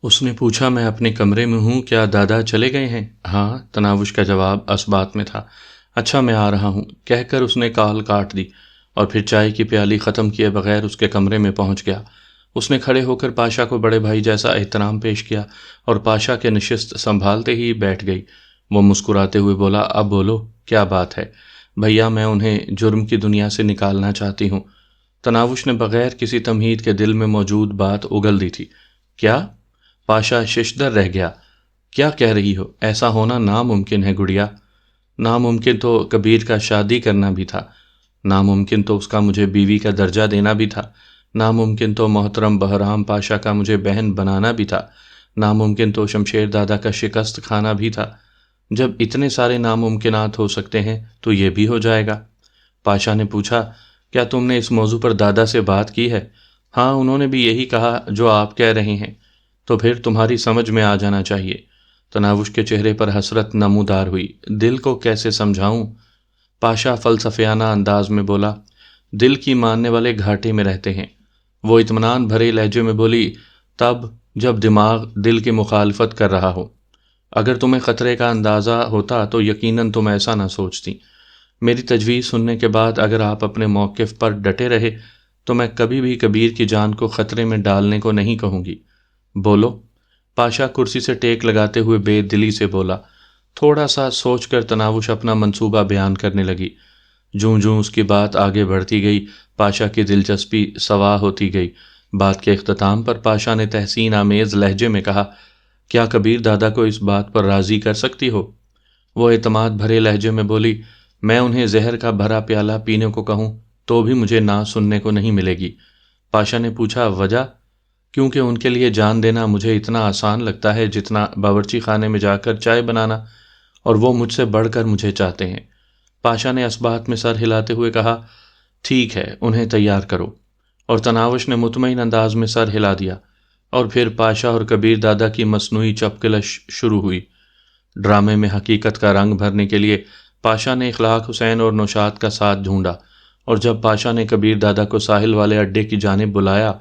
اس نے پوچھا میں اپنے کمرے میں ہوں، کیا دادا چلے گئے ہیں؟ ہاں، تناوش کا جواب اسبات میں تھا۔ اچھا میں آ رہا ہوں کہہ کر اس نے کال کاٹ دی اور پھر چائے کی پیالی ختم کیے بغیر اس کے کمرے میں پہنچ گیا۔ اس نے کھڑے ہو کر پاشا کو بڑے بھائی جیسا احترام پیش کیا اور پاشا کے نشست سنبھالتے ہی بیٹھ گئی۔ وہ مسکراتے ہوئے بولا، اب بولو کیا بات ہے؟ بھیا میں انہیں جرم کی دنیا سے نکالنا چاہتی ہوں۔ تناوش نے بغیر کسی تمہید کے دل میں موجود بات اگل دی تھی۔ کیا؟ پاشا ششدر رہ گیا۔ کیا کہہ رہی ہو؟ ایسا ہونا ناممکن ہے گڑیا۔ ناممکن تو کبیر کا شادی کرنا بھی تھا، ناممکن تو اس کا مجھے بیوی کا درجہ دینا بھی تھا، ناممکن تو محترم بہرام پاشا کا مجھے بہن بنانا بھی تھا، ناممکن تو شمشیر دادا کا شکست کھانا بھی تھا۔ جب اتنے سارے ناممکنات ہو سکتے ہیں تو یہ بھی ہو جائے گا۔ پاشا نے پوچھا، کیا تم نے اس موضوع پر دادا سے بات کی ہے؟ ہاں، انہوں نے بھی یہی کہا جو آپ کہہ رہے ہیں۔ تو پھر تمہاری سمجھ میں آ جانا چاہیے۔ تناوش کے چہرے پر حسرت نمودار ہوئی۔ دل کو کیسے سمجھاؤں؟ پاشا فلسفیانہ انداز میں بولا، دل کی ماننے والے گھاٹے میں رہتے ہیں۔ وہ اطمینان بھرے لہجے میں بولی، تب جب دماغ دل کی مخالفت کر رہا ہو۔ اگر تمہیں خطرے کا اندازہ ہوتا تو یقیناً تم ایسا نہ سوچتی۔ میری تجویز سننے کے بعد اگر آپ اپنے موقف پر ڈٹے رہے تو میں کبھی بھی کبیر کی جان کو خطرے میں ڈالنے کو نہیں کہوں گی۔ بولو۔ پاشا کرسی سے ٹیک لگاتے ہوئے بے دلی سے بولا۔ تھوڑا سا سوچ کر تناوش اپنا منصوبہ بیان کرنے لگی۔ جوں جوں اس کی بات آگے بڑھتی گئی، پاشا کی دلچسپی سوا ہوتی گئی۔ بات کے اختتام پر پاشا نے تحسین آمیز لہجے میں کہا، کیا کبیر دادا کو اس بات پر راضی کر سکتی ہو؟ وہ اعتماد بھرے لہجے میں بولی، میں انہیں زہر کا بھرا پیالہ پینے کو کہوں تو بھی مجھے نہ سننے کو نہیں ملے گی۔ پاشا نے پوچھا، وجہ؟ کیونکہ ان کے لیے جان دینا مجھے اتنا آسان لگتا ہے جتنا باورچی خانے میں جا کر چائے بنانا، اور وہ مجھ سے بڑھ کر مجھے چاہتے ہیں۔ پاشا نے اسبات میں سر ہلاتے ہوئے کہا، ٹھیک ہے، انہیں تیار کرو۔ اور تناوش نے مطمئن انداز میں سر ہلا دیا، اور پھر پاشا اور کبیر دادا کی مصنوعی چپکلش شروع ہوئی۔ ڈرامے میں حقیقت کا رنگ بھرنے کے لیے پاشا نے اخلاق حسین اور نوشاد کا ساتھ ڈھونڈا، اور جب پاشا نے کبیر دادا کو ساحل والے اڈے کی جانب بلایا،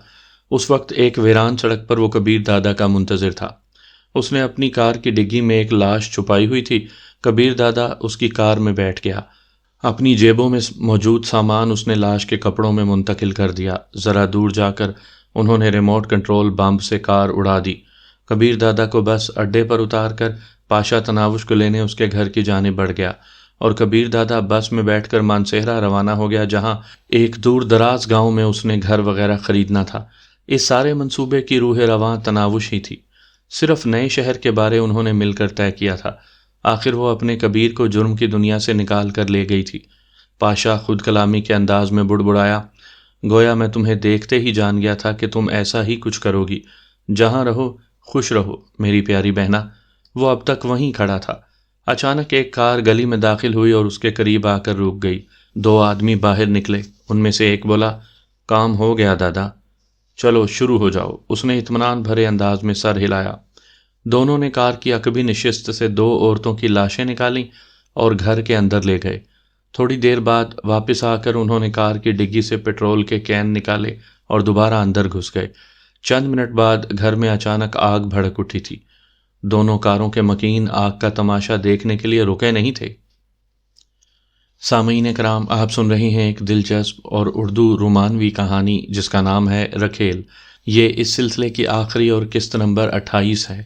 اس وقت ایک ویران سڑک پر وہ کبیر دادا کا منتظر تھا۔ اس نے اپنی کار کی ڈگی میں ایک لاش چھپائی ہوئی تھی۔ کبیر دادا اس کی کار میں بیٹھ گیا۔ اپنی جیبوں میں موجود سامان اس نے لاش کے کپڑوں میں منتقل کر دیا۔ ذرا دور جا کر انہوں نے ریموٹ کنٹرول بمب سے کار اڑا دی۔ کبیر دادا کو بس اڈے پر اتار کر پاشا تناوش کو لینے اس کے گھر کی جانب بڑھ گیا، اور کبیر دادا بس میں بیٹھ کر مانسہرہ روانہ ہو گیا، جہاں ایک دور دراز گاؤں میں اس نے گھر وغیرہ خریدنا تھا۔ اس سارے منصوبے کی روح رواں تناوش ہی تھی۔ صرف نئے شہر کے بارے انہوں نے مل کر طے کیا تھا۔ آخر وہ اپنے کبیر کو جرم کی دنیا سے نکال کر لے گئی تھی۔ پاشا خود کلامی کے انداز میں بڑبڑایا، گویا میں تمہیں دیکھتے ہی جان گیا تھا کہ تم ایسا ہی کچھ کرو گی۔ جہاں رہو خوش رہو میری پیاری بہنا۔ وہ اب تک وہیں کھڑا تھا۔ اچانک ایک کار گلی میں داخل ہوئی اور اس کے قریب آ کر رک گئی۔ دو آدمی باہر نکلے۔ ان میں سے ایک بولا، کام ہو گیا دادا، چلو شروع ہو جاؤ۔ اس نے اطمینان بھرے انداز میں سر ہلایا۔ دونوں نے کار کی عقبی نشست سے دو عورتوں کی لاشیں نکالیں اور گھر کے اندر لے گئے۔ تھوڑی دیر بعد واپس آ کر انہوں نے کار کی ڈگی سے پٹرول کے کین نکالے اور دوبارہ اندر گھس گئے۔ چند منٹ بعد گھر میں اچانک آگ بھڑک اٹھی تھی۔ دونوں کاروں کے مکین آگ کا تماشا دیکھنے کے لیے رکے نہیں تھے۔ سامعین کرام، آپ سن رہے ہیں ایک دلچسپ اور اردو رومانوی کہانی جس کا نام ہے رکھیل۔ یہ اس سلسلے کی آخری اور قسط نمبر 28 ہے۔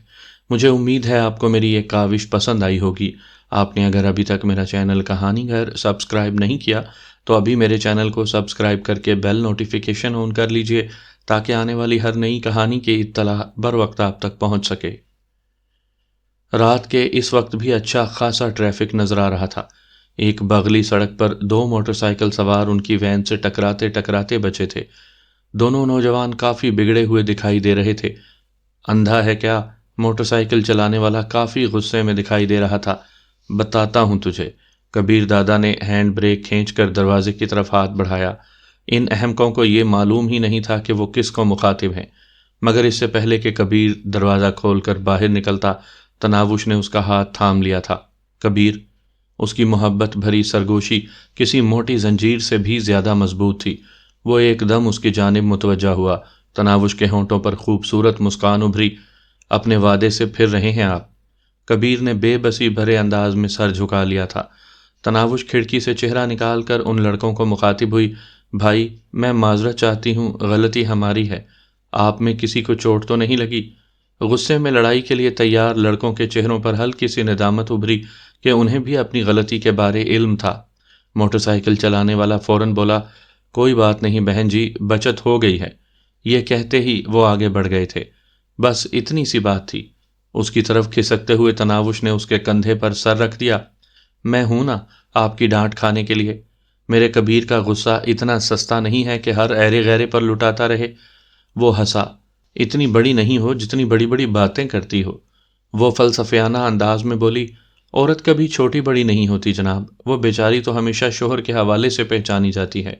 مجھے امید ہے آپ کو میری یہ کاوش پسند آئی ہوگی۔ آپ نے اگر ابھی تک میرا چینل کہانی گھر سبسکرائب نہیں کیا تو ابھی میرے چینل کو سبسکرائب کر کے بیل نوٹیفیکیشن آن کر لیجئے تاکہ آنے والی ہر نئی کہانی کی اطلاع بر وقت آپ تک پہنچ سکے۔ رات کے اس وقت بھی اچھا خاصا ٹریفک نظر آ رہا تھا۔ ایک بغلی سڑک پر دو موٹر سائیکل سوار ان کی وین سے ٹکراتے ٹکراتے بچے تھے۔ دونوں نوجوان کافی بگڑے ہوئے دکھائی دے رہے تھے۔ اندھا ہے کیا؟ موٹر سائیکل چلانے والا کافی غصے میں دکھائی دے رہا تھا۔ بتاتا ہوں تجھے۔ کبیر دادا نے ہینڈ بریک کھینچ کر دروازے کی طرف ہاتھ بڑھایا۔ ان احمقوں کو یہ معلوم ہی نہیں تھا کہ وہ کس کو مخاطب ہیں، مگر اس سے پہلے کہ کبیر دروازہ کھول کر باہر نکلتا، تناوش نے اس کا ہاتھ تھام لیا تھا۔ کبیر، اس کی محبت بھری سرگوشی کسی موٹی زنجیر سے بھی زیادہ مضبوط تھی۔ وہ ایک دم اس کی جانب متوجہ ہوا۔ تناوش کے ہونٹوں پر خوبصورت مسکان ابھری۔ اپنے وعدے سے پھر رہے ہیں آپ؟ کبیر نے بے بسی بھرے انداز میں سر جھکا لیا تھا۔ تناوش کھڑکی سے چہرہ نکال کر ان لڑکوں کو مخاطب ہوئی، بھائی میں معذرت چاہتی ہوں، غلطی ہماری ہے، آپ میں کسی کو چوٹ تو نہیں لگی؟ غصے میں لڑائی کے لیے تیار لڑکوں کے چہروں پر ہلکی سی ندامت ابھری کہ انہیں بھی اپنی غلطی کے بارے علم تھا۔ موٹر سائیکل چلانے والا فوراً بولا، کوئی بات نہیں بہن جی، بچت ہو گئی ہے۔ یہ کہتے ہی وہ آگے بڑھ گئے تھے۔ بس اتنی سی بات تھی۔ اس کی طرف کھسکتے ہوئے تناوش نے اس کے کندھے پر سر رکھ دیا۔ میں ہوں نا آپ کی ڈانٹ کھانے کے لیے؟ میرے کبیر کا غصہ اتنا سستا نہیں ہے کہ ہر ایرے غیرے پر لٹاتا رہے۔ وہ ہنسا، اتنی بڑی نہیں ہو جتنی بڑی بڑی باتیں کرتی ہو۔ وہ فلسفیانہ انداز میں بولی، عورت کبھی چھوٹی بڑی نہیں ہوتی جناب، وہ بیچاری تو ہمیشہ شوہر کے حوالے سے پہچانی جاتی ہے۔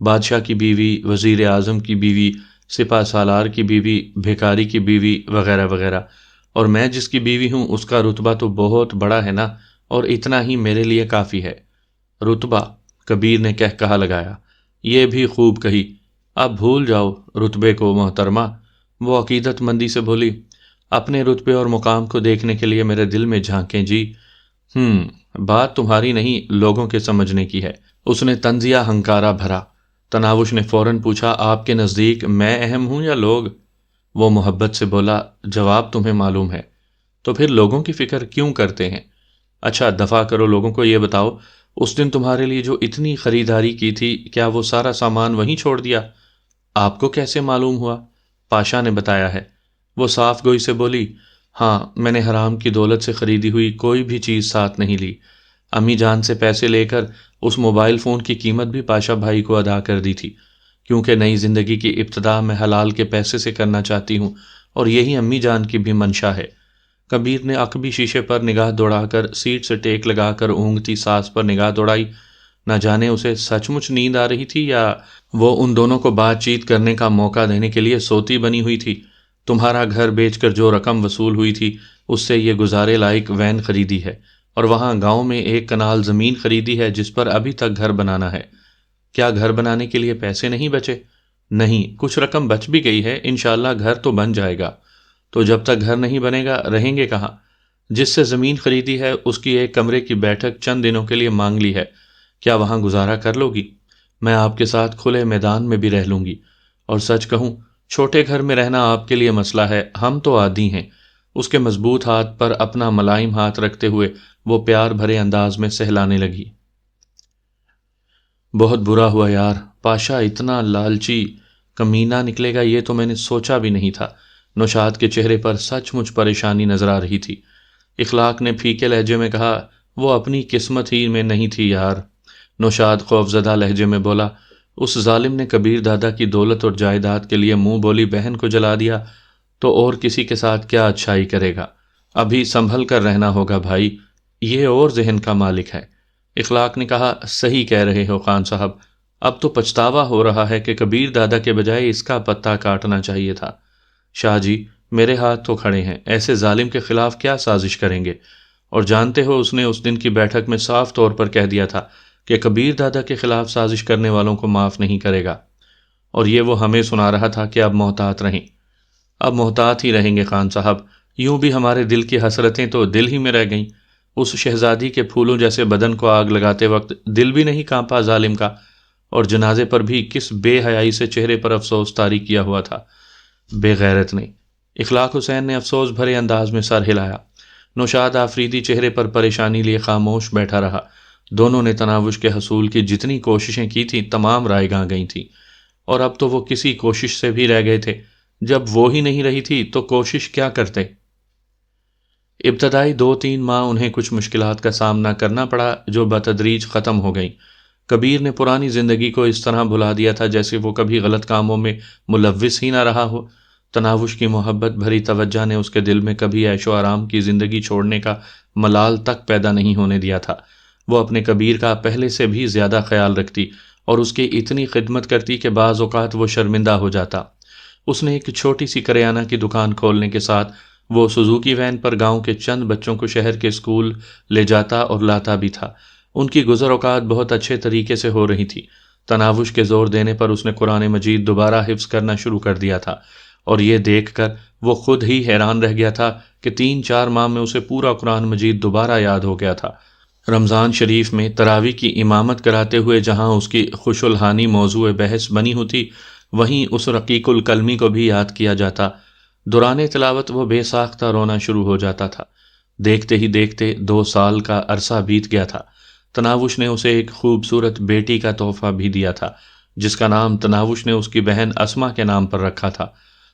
بادشاہ کی بیوی، وزیر اعظم کی بیوی، سپہ سالار کی بیوی، بھیکاری کی بیوی، وغیرہ وغیرہ، اور میں جس کی بیوی ہوں اس کا رتبہ تو بہت بڑا ہے نا، اور اتنا ہی میرے لیے کافی ہے۔ رتبہ؟ کبیر نے کہا لگایا، یہ بھی خوب کہی، اب بھول جاؤ رتبے کو محترمہ۔ وہ عقیدت مندی سے بولی، اپنے رتبے اور مقام کو دیکھنے کے لیے میرے دل میں جھانکیں جی۔ بات تمہاری نہیں، لوگوں کے سمجھنے کی ہے۔ اس نے طنزیہ ہنکارا بھرا۔ تناوش نے فوراً پوچھا، آپ کے نزدیک میں اہم ہوں یا لوگ؟ وہ محبت سے بولا، جواب تمہیں معلوم ہے، تو پھر لوگوں کی فکر کیوں کرتے ہیں؟ اچھا دفع کرو، لوگوں کو یہ بتاؤ، اس دن تمہارے لیے جو اتنی خریداری کی تھی، کیا وہ سارا سامان وہیں چھوڑ دیا؟ آپ کو کیسے معلوم ہوا؟ پاشا نے بتایا ہے۔ وہ صاف گوئی سے بولی، ہاں میں نے حرام کی دولت سے خریدی ہوئی کوئی بھی چیز ساتھ نہیں لی۔ امی جان سے پیسے لے کر اس موبائل فون کی قیمت بھی پاشا بھائی کو ادا کر دی تھی، کیونکہ نئی زندگی کی ابتدا میں حلال کے پیسے سے کرنا چاہتی ہوں، اور یہی امی جان کی بھی منشا ہے۔ کبیر نے عقبی شیشے پر نگاہ دوڑا کر سیٹ سے ٹیک لگا کر اونگتی ساس پر نگاہ دوڑائی۔ نہ جانے اسے سچ مچ نیند آ رہی تھی یا وہ ان دونوں کو بات چیت کرنے کا موقع دینے کے لیے سوتی بنی ہوئی تھی۔ تمہارا گھر بیچ کر جو رقم وصول ہوئی تھی اس سے یہ گزارے لائق وین خریدی ہے، اور وہاں گاؤں میں 1 کنال زمین خریدی ہے جس پر ابھی تک گھر بنانا ہے۔ کیا گھر بنانے کے لیے پیسے نہیں بچے؟ نہیں، کچھ رقم بچ بھی گئی ہے، انشاءاللہ گھر تو بن جائے گا۔ تو جب تک گھر نہیں بنے گا رہیں گے کہاں؟ جس سے زمین خریدی ہے اس کی 1 کمرے کی بیٹھک چند دنوں کے لیے مانگ لی ہے، کیا وہاں گزارا کر لو گی؟ میں آپ کے ساتھ کھلے میدان میں بھی رہ لوں گی، اور سچ کہوں چھوٹے گھر میں رہنا آپ کے لیے مسئلہ ہے، ہم تو عادی ہیں۔ اس کے مضبوط ہاتھ پر اپنا ملائم ہاتھ رکھتے ہوئے وہ پیار بھرے انداز میں سہلانے لگی۔ بہت برا ہوا یار، پاشا اتنا لالچی کمینہ نکلے گا یہ تو میں نے سوچا بھی نہیں تھا۔ نوشاد کے چہرے پر سچ مچ پریشانی نظر آ رہی تھی۔ اخلاق نے پھیکے لہجے میں کہا، وہ اپنی قسمت ہی میں نہیں تھی یار۔ نوشاد خوفزدہ لہجے میں بولا، اس ظالم نے کبیر دادا کی دولت اور جائیداد کے لیے منہ بولی بہن کو جلا دیا تو اور کسی کے ساتھ کیا اچھائی کرے گا؟ ابھی سنبھل کر رہنا ہوگا بھائی، یہ اور ذہن کا مالک ہے۔ اخلاق نے کہا، صحیح کہہ رہے ہو خان صاحب، اب تو پچھتاوا ہو رہا ہے کہ کبیر دادا کے بجائے اس کا پتہ کاٹنا چاہیے تھا۔ شاہ جی میرے ہاتھ تو کھڑے ہیں، ایسے ظالم کے خلاف کیا سازش کریں گے؟ اور جانتے ہو اس نے اس دن کی بیٹھک میں صاف طور پر کہہ دیا تھا کہ کبیر دادا کے خلاف سازش کرنے والوں کو معاف نہیں کرے گا، اور یہ وہ ہمیں سنا رہا تھا کہ اب محتاط رہیں۔ اب محتاط ہی رہیں گے خان صاحب، یوں بھی ہمارے دل کی حسرتیں تو دل ہی میں رہ گئیں۔ اس شہزادی کے پھولوں جیسے بدن کو آگ لگاتے وقت دل بھی نہیں کانپا ظالم کا، اور جنازے پر بھی کس بے حیائی سے چہرے پر افسوس طاری کیا ہوا تھا۔ بے غیرت نے۔ اخلاق حسین نے افسوس بھرے انداز میں سر ہلایا۔ نوشاد آفریدی چہرے پر پریشانی لیے خاموش بیٹھا رہا۔ دونوں نے تناوش کے حصول کی جتنی کوششیں کی تھیں تمام رائے گاں گئی تھیں، اور اب تو وہ کسی کوشش سے بھی رہ گئے تھے۔ جب وہ ہی نہیں رہی تھی تو کوشش کیا کرتے؟ ابتدائی 2-3 ماہ انہیں کچھ مشکلات کا سامنا کرنا پڑا جو بتدریج ختم ہو گئیں۔ کبیر نے پرانی زندگی کو اس طرح بھلا دیا تھا جیسے وہ کبھی غلط کاموں میں ملوث ہی نہ رہا ہو۔ تناوش کی محبت بھری توجہ نے اس کے دل میں کبھی عیش و آرام کی زندگی چھوڑنے کا ملال تک پیدا نہیں ہونے دیا تھا۔ وہ اپنے کبیر کا پہلے سے بھی زیادہ خیال رکھتی اور اس کی اتنی خدمت کرتی کہ بعض اوقات وہ شرمندہ ہو جاتا۔ اس نے ایک چھوٹی سی کریانہ کی دکان کھولنے کے ساتھ وہ سوزوکی وین پر گاؤں کے چند بچوں کو شہر کے اسکول لے جاتا اور لاتا بھی تھا۔ ان کی گزر اوقات بہت اچھے طریقے سے ہو رہی تھی۔ تناوش کے زور دینے پر اس نے قرآن مجید دوبارہ حفظ کرنا شروع کر دیا تھا، اور یہ دیکھ کر وہ خود ہی حیران رہ گیا تھا کہ 3-4 ماہ میں اسے پورا قرآن مجید دوبارہ یاد ہو گیا تھا۔ رمضان شریف میں تراویح کی امامت کراتے ہوئے جہاں اس کی خوش الحانی موضوع بحث بنی ہوتی، وہیں اس رقیق القلمی کو بھی یاد کیا جاتا۔ دوران تلاوت وہ بے ساختہ رونا شروع ہو جاتا تھا۔ دیکھتے ہی دیکھتے 2 سال کا عرصہ بیت گیا تھا۔ تناوش نے اسے ایک خوبصورت بیٹی کا تحفہ بھی دیا تھا، جس کا نام تناوش نے اس کی بہن اسما کے نام پر رکھا تھا۔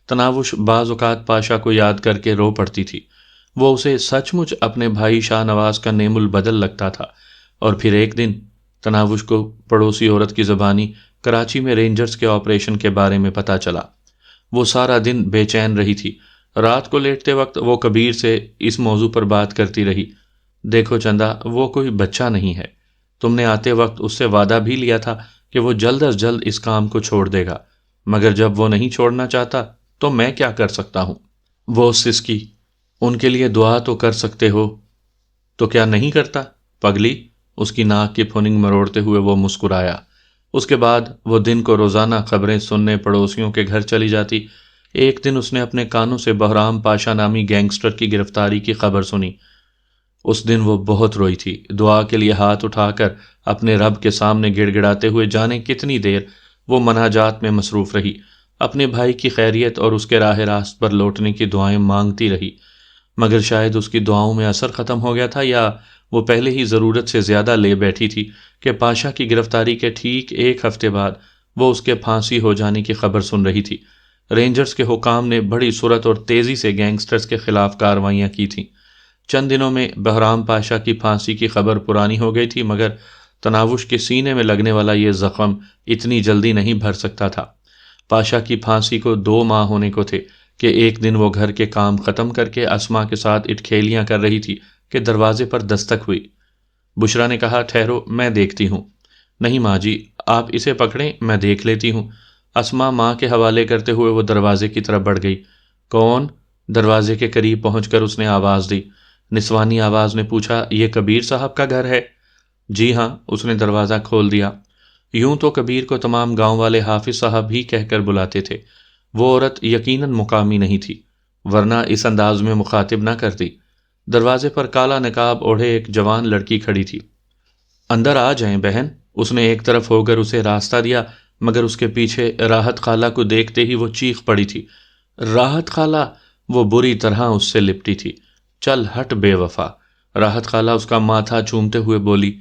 تناوش بعض اوقات پاشا کو یاد کر کے رو پڑتی تھی۔ وہ اسے سچ مچ اپنے بھائی شاہ نواز کا نعم البدل لگتا تھا۔ اور پھر ایک دن تناوش کو پڑوسی عورت کی زبانی کراچی میں رینجرز کے آپریشن کے بارے میں پتہ چلا۔ وہ سارا دن بے چین رہی تھی۔ رات کو لیٹتے وقت وہ کبیر سے اس موضوع پر بات کرتی رہی۔ دیکھو چندہ، وہ کوئی بچہ نہیں ہے۔ تم نے آتے وقت اس سے وعدہ بھی لیا تھا کہ وہ جلد از جلد اس کام کو چھوڑ دے گا، مگر جب وہ نہیں چھوڑنا چاہتا تو میں کیا کر سکتا ہوں؟ وہ سسکی، ان کے لیے دعا تو کر سکتے ہو، تو کیا نہیں کرتا؟ پگلی، اس کی ناک کی پھننگ مروڑتے ہوئے وہ مسکرایا۔ اس کے بعد وہ دن کو روزانہ خبریں سننے پڑوسیوں کے گھر چلی جاتی۔ ایک دن اس نے اپنے کانوں سے بہرام پاشا نامی گینگسٹر کی گرفتاری کی خبر سنی۔ اس دن وہ بہت روئی تھی۔ دعا کے لیے ہاتھ اٹھا کر اپنے رب کے سامنے گڑ گڑاتے ہوئے جانے کتنی دیر وہ مناجات میں مصروف رہی، اپنے بھائی کی خیریت اور اس کے راہ راست پر لوٹنے کی دعائیں مانگتی رہی، مگر شاید اس کی دعاؤں میں اثر ختم ہو گیا تھا، یا وہ پہلے ہی ضرورت سے زیادہ لے بیٹھی تھی کہ پاشا کی گرفتاری کے ٹھیک 1 ہفتے بعد وہ اس کے پھانسی ہو جانے کی خبر سن رہی تھی۔ رینجرز کے حکام نے بڑی سرعت اور تیزی سے گینگسٹرز کے خلاف کارروائیاں کی تھیں۔ چند دنوں میں بہرام پاشا کی پھانسی کی خبر پرانی ہو گئی تھی، مگر تناوش کے سینے میں لگنے والا یہ زخم اتنی جلدی نہیں بھر سکتا تھا۔ پاشا کی پھانسی کو 2 ماہ ہونے کو تھے کہ ایک دن وہ گھر کے کام ختم کر کے اسما کے ساتھ اٹکھیلیاں کر رہی تھی کہ دروازے پر دستک ہوئی۔ بشرا نے کہا، ٹھہرو، میں دیکھتی ہوں۔ نہیں ماں جی، آپ اسے پکڑیں، میں دیکھ لیتی ہوں۔ اسما ماں کے حوالے کرتے ہوئے وہ دروازے کی طرف بڑھ گئی۔ کون؟ دروازے کے قریب پہنچ کر اس نے آواز دی۔ نسوانی آواز نے پوچھا، یہ کبیر صاحب کا گھر ہے؟ جی ہاں، اس نے دروازہ کھول دیا۔ یوں تو کبیر کو تمام گاؤں والے حافظ صاحب ہی کہہ کر بلاتے تھے۔ وہ عورت یقیناً مقامی نہیں تھی، ورنہ اس انداز میں مخاطب نہ کرتی۔ دروازے پر کالا نقاب اوڑھے ایک جوان لڑکی کھڑی تھی۔ اندر آ جائیں بہن، اس نے ایک طرف ہو کر اسے راستہ دیا، مگر اس کے پیچھے راحت خالہ کو دیکھتے ہی وہ چیخ پڑی تھی۔ راحت خالہ؟ وہ بری طرح اس سے لپٹی تھی۔ چل ہٹ بے وفا۔ راحت خالہ اس کا ماتھا چومتے ہوئے بولی،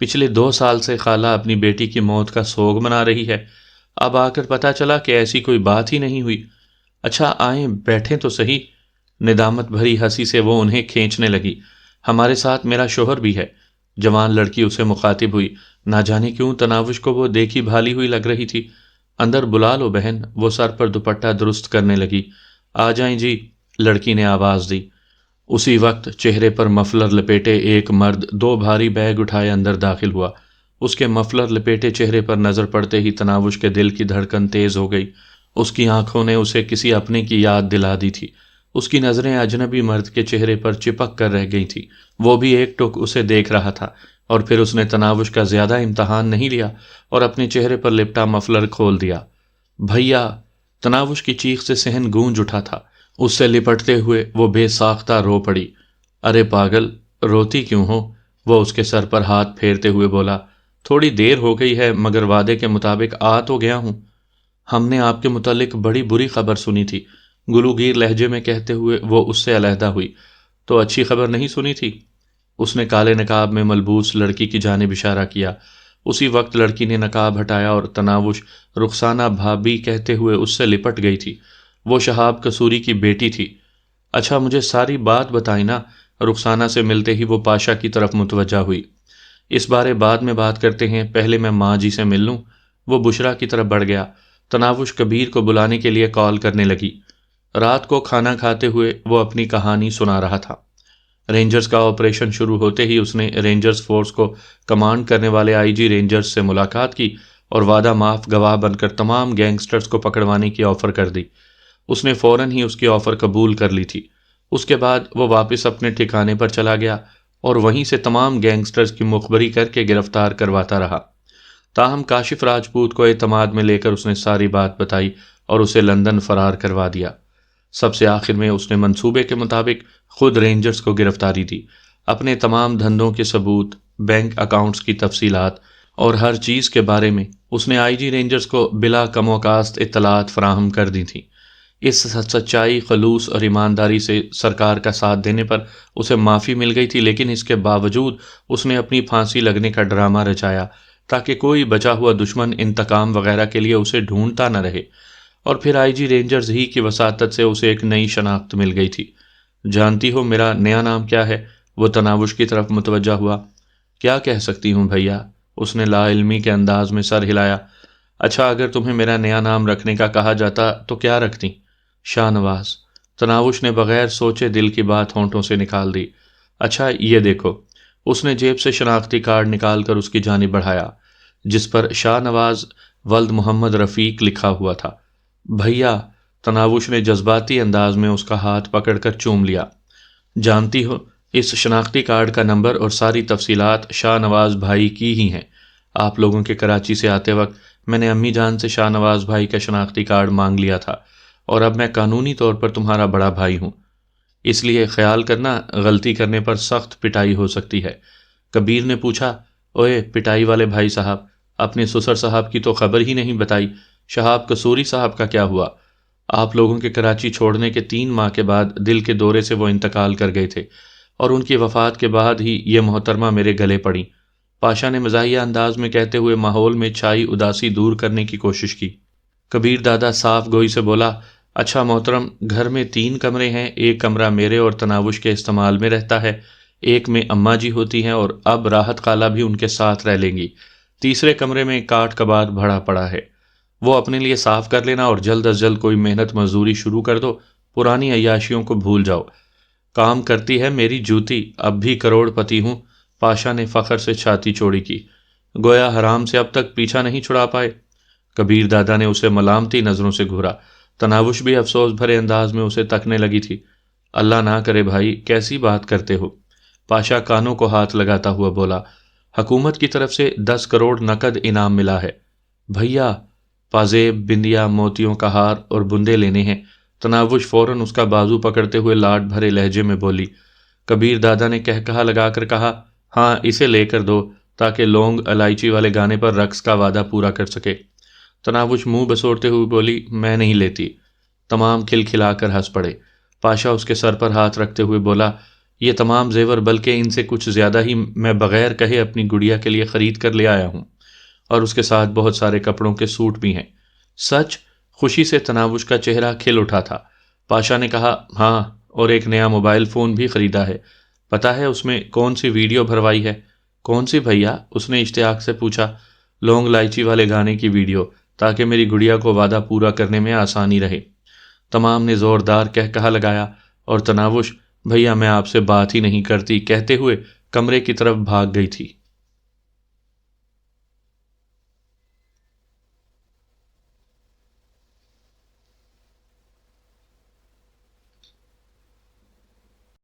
پچھلے 2 سال سے خالہ اپنی بیٹی کی موت کا سوگ منا رہی ہے، اب آ کر پتہ چلا کہ ایسی کوئی بات ہی نہیں ہوئی۔ اچھا آئیں بیٹھیں تو صحیح۔ ندامت بھری ہنسی سے وہ انہیں کھینچنے لگی۔ ہمارے ساتھ میرا شوہر بھی ہے۔ جوان لڑکی اسے مخاطب ہوئی۔ نہ جانے کیوں تناوش کو وہ دیکھی بھالی ہوئی لگ رہی تھی۔ اندر بلا لو بہن، وہ سر پر دوپٹہ درست کرنے لگی۔ آ جائیں جی، لڑکی نے آواز دی۔ اسی وقت چہرے پر مفلر لپیٹے ایک مرد 2 بھاری بیگ اٹھائے اندر داخل ہوا۔ اس کے مفلر لپیٹے چہرے پر نظر پڑتے ہی تناوش کے دل کی دھڑکن تیز ہو گئی۔ اس کی آنکھوں نے اسے کسی اپنے کی یاد دلا دی تھی۔ اس کی نظریں اجنبی مرد کے چہرے پر چپک کر رہ گئی تھیں۔ وہ بھی ایک ٹک اسے دیکھ رہا تھا، اور پھر اس نے تناوش کا زیادہ امتحان نہیں لیا اور اپنے چہرے پر لپٹا مفلر کھول دیا۔ بھیا! تناوش کی چیخ سے صحن گونج اٹھا تھا۔ اس سے لپٹتے ہوئے وہ بے ساختہ رو پڑی۔ ارے پاگل، روتی کیوں ہو؟ وہ اس کے سر پر ہاتھ پھیرتے ہوئے بولا، تھوڑی دیر ہو گئی ہے مگر وعدے کے مطابق آ تو گیا ہوں۔ ہم نے آپ کے متعلق بڑی بری خبر سنی تھی، گلوگیر لہجے میں کہتے ہوئے وہ اس سے علیحدہ ہوئی۔ تو اچھی خبر نہیں سنی تھی؟ اس نے کالے نقاب میں ملبوس لڑکی کی جانب اشارہ کیا۔ اسی وقت لڑکی نے نقاب ہٹایا اور تناوش رخسانہ بھابھی کہتے ہوئے اس سے لپٹ گئی تھی۔ وہ شہاب قصوری کی بیٹی تھی۔ اچھا مجھے ساری بات بتائی نا۔ رخسانہ سے ملتے ہی وہ پاشا کی طرف متوجہ ہوئی۔ اس بارے بعد میں بات کرتے ہیں، پہلے میں ماں جی سے مل لوں۔ وہ بشرا کی طرف بڑھ گیا۔ تناوش کبیر کو بلانے کے لیے کال کرنے لگی۔ رات کو کھانا کھاتے ہوئے وہ اپنی کہانی سنا رہا تھا۔ رینجرز کا آپریشن شروع ہوتے ہی اس نے رینجرز فورس کو کمانڈ کرنے والے آئی جی رینجرز سے ملاقات کی اور وعدہ معاف گواہ بن کر تمام گینگسٹرز کو پکڑوانے کی آفر کر دی۔ اس نے فوراً ہی اس کی آفر قبول کر لی تھی۔ اس کے بعد وہ واپس اپنے ٹھکانے پر چلا گیا اور وہیں سے تمام گینگسٹرز کی مخبری کر کے گرفتار کرواتا رہا۔ تاہم کاشف راجپوت کو اعتماد میں لے کر اس نے ساری بات بتائی اور اسے لندن فرار کروا دیا۔ سب سے آخر میں اس نے منصوبے کے مطابق خود رینجرز کو گرفتاری دی، اپنے تمام دھندوں کے ثبوت، بینک اکاؤنٹس کی تفصیلات اور ہر چیز کے بارے میں اس نے آئی جی رینجرز کو بلا کم و کاست اطلاعات فراہم کر دی تھیں۔ اس سچائی، خلوص اور ایمانداری سے سرکار کا ساتھ دینے پر اسے معافی مل گئی تھی، لیکن اس کے باوجود اس نے اپنی پھانسی لگنے کا ڈرامہ رچایا تاکہ کوئی بچا ہوا دشمن انتقام وغیرہ کے لیے اسے ڈھونڈتا نہ رہے، اور پھر آئی جی رینجرز ہی کی وساطت سے اسے ایک نئی شناخت مل گئی تھی۔ جانتی ہو میرا نیا نام کیا ہے؟ وہ تناوش کی طرف متوجہ ہوا۔ کیا کہہ سکتی ہوں بھیا، اس نے لا علمی کے انداز میں سر ہلایا۔ اچھا، اگر تمہیں میرا نیا نام رکھنے کا کہا جاتا تو کیا رکھتی؟ شاہ نواز۔ تناوش نے بغیر سوچے دل کی بات ہونٹوں سے نکال دی۔ اچھا یہ دیکھو۔ اس نے جیب سے شناختی کارڈ نکال کر اس کی جانب بڑھایا، جس پر شاہ نواز ولد محمد رفیق لکھا ہوا تھا۔ بھیا، تناوش نے جذباتی انداز میں اس کا ہاتھ پکڑ کر چوم لیا۔ جانتی ہو، اس شناختی کارڈ کا نمبر اور ساری تفصیلات شاہ نواز بھائی کی ہی ہیں۔ آپ لوگوں کے کراچی سے آتے وقت میں نے امی جان سے شاہ نواز بھائی کا شناختی کارڈ مانگ لیا تھا، اور اب میں قانونی طور پر تمہارا بڑا بھائی ہوں، اس لیے خیال کرنا غلطی کرنے پر سخت پٹائی ہو سکتی ہے۔ کبیر نے پوچھا، اوئے پٹائی والے بھائی صاحب، اپنے سسر صاحب کی تو خبر ہی نہیں بتائی۔ شہاب قصوری صاحب کا کیا ہوا؟ آپ لوگوں کے کراچی چھوڑنے کے 3 ماہ کے بعد دل کے دورے سے وہ انتقال کر گئے تھے، اور ان کی وفات کے بعد ہی یہ محترمہ میرے گلے پڑی۔ پاشا نے مزاحیہ انداز میں کہتے ہوئے ماحول میں چھائی اداسی دور کرنے کی کوشش کی۔ کبیر دادا صاف گوئی سے بولا، اچھا محترم، گھر میں 3 کمرے ہیں، ایک کمرہ میرے اور تناوش کے استعمال میں رہتا ہے، ایک میں اماں جی ہوتی ہیں اور اب راحت خالہ بھی ان کے ساتھ رہ لیں گی، تیسرے کمرے میں کاٹ کباٹ بھرا پڑا ہے، وہ اپنے لیے صاف کر لینا اور جلد از جلد کوئی محنت مزدوری شروع کر دو، پرانی عیاشیوں کو بھول جاؤ۔ کام کرتی ہے میری جوتی، اب بھی کروڑ پتی ہوں۔ پاشا نے فخر سے چھاتی چوڑی کی، گویا حرام سے اب تک پیچھا نہیں چھڑا پائے۔ کبیر دادا نے اسے ملامتی نظروں سے گھورا۔ تناوش بھی افسوس بھرے انداز میں اسے تکنے لگی تھی۔ اللہ نہ کرے بھائی، کیسی بات کرتے ہو؟ پاشا کانوں کو ہاتھ لگاتا ہوا بولا، حکومت کی طرف سے 10 کروڑ نقد انعام ملا ہے۔ بھیا، پازیب، بندیا، موتیوں کا ہار اور بندے لینے ہیں۔ تناوش فوراً اس کا بازو پکڑتے ہوئے لاڈ بھرے لہجے میں بولی۔ کبیر دادا نے کہا لگا کر کہا، ہاں اسے لے کر دو تاکہ لونگ الائچی والے گانے پر رقص کا وعدہ پورا کر سکے۔ تناوش منہ بسوڑتے ہوئے بولی، میں نہیں لیتی۔ تمام کھلکھلا کر ہنس پڑے۔ پاشا اس کے سر پر ہاتھ رکھتے ہوئے بولا، یہ تمام زیور بلکہ ان سے کچھ زیادہ ہی میں بغیر کہے اپنی گڑیا کے لیے خرید کر لے آیا ہوں، اور اس کے ساتھ بہت سارے کپڑوں کے سوٹ بھی ہیں۔ سچ؟ خوشی سے تناوش کا چہرہ کھل اٹھا تھا۔ پاشا نے کہا، ہاں، اور ایک نیا موبائل فون بھی خریدا ہے۔ پتہ ہے اس میں کون سی ویڈیو بھروائی ہے؟ کون سی بھیا؟ اس نے اشتیاق سے پوچھا۔ لونگ لائچی والے گانے کی ویڈیو، تاکہ میری گڑیا کو وعدہ پورا کرنے میں آسانی رہے۔ تمام نے زوردار کہا لگایا، اور تناوش، بھیا میں آپ سے بات ہی نہیں کرتی کہتے ہوئے کمرے کی طرف بھاگ گئی تھی۔